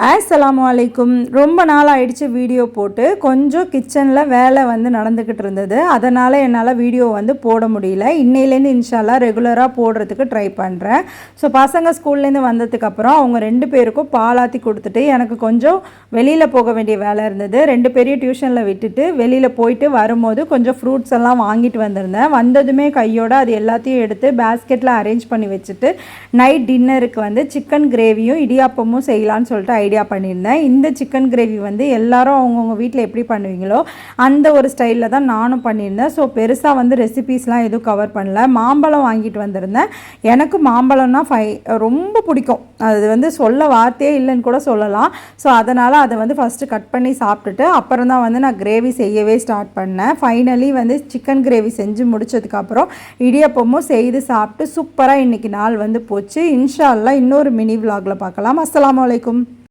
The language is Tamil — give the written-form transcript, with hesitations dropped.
அஸ்ஸலாமு அலைக்கும். ரொம்ப நாள் ஆயிடுச்சு வீடியோ போட்டு. கொஞ்சம் கிச்சனில் வேலை நடந்துக்கிட்டு இருந்தது. அதனால் என்னால் வீடியோ போட முடியல. இன்னையிலேருந்து இன்ஷால்லா ரெகுலராக போடுறதுக்கு ட்ரை பண்ணுறேன். ஸோ பசங்க ஸ்கூல்லேருந்து வந்ததுக்கப்புறம் அவங்க 2 பேருக்கும் பாலாற்றி கொடுத்துட்டு எனக்கு கொஞ்சம் வெளியில் போக வேண்டிய வேலை இருந்தது. 2 பேரையும் டியூஷனில் விட்டுட்டு வெளியில் போயிட்டு வரும்போது கொஞ்சம் ஃப்ரூட்ஸ் எல்லாம் வாங்கிட்டு வந்திருந்தேன். வந்ததுமே கையோடு அது எல்லாத்தையும் எடுத்து பேஸ்கெட்டில் அரேஞ்ச் பண்ணி வச்சுட்டு நைட் டின்னருக்கு சிக்கன் கிரேவியும் இடியாப்பமும் செய்யலான்னு சொல்லிட்டு ஐடியா பண்ணியிருந்தேன். இந்த சிக்கன் கிரேவி எல்லாரும் அவங்கவுங்க வீட்டில் எப்படி பண்ணுவீங்களோ அந்த ஒரு ஸ்டைலில் தான் நானும் பண்ணியிருந்தேன். ஸோ பெருசாக ரெசிபீஸ்லாம் எதுவும் கவர் பண்ணல. மாம்பழம் வாங்கிட்டு வந்திருந்தேன். எனக்கு மாம்பழம்னா ரொம்ப பிடிக்கும். அது சொல்ல வார்த்தையே இல்லைன்னு கூட சொல்லலாம். ஸோ அதனால் அதை ஃபஸ்ட்டு கட் பண்ணி சாப்பிட்டுட்டு அப்புறம் தான் நான் கிரேவி செய்யவே ஸ்டார்ட் பண்ணேன். ஃபைனலி சிக்கன் கிரேவி செஞ்சு முடிச்சதுக்கப்புறம் இடியப்பமும் செய்து சாப்பிட்டு சூப்பராக இன்றைக்கி நாள் போச்சு. இன்ஷா அல்லாஹ் இன்னொரு மினி விலாகில் பார்க்கலாம். அஸ்ஸலாமு அலைக்கும்.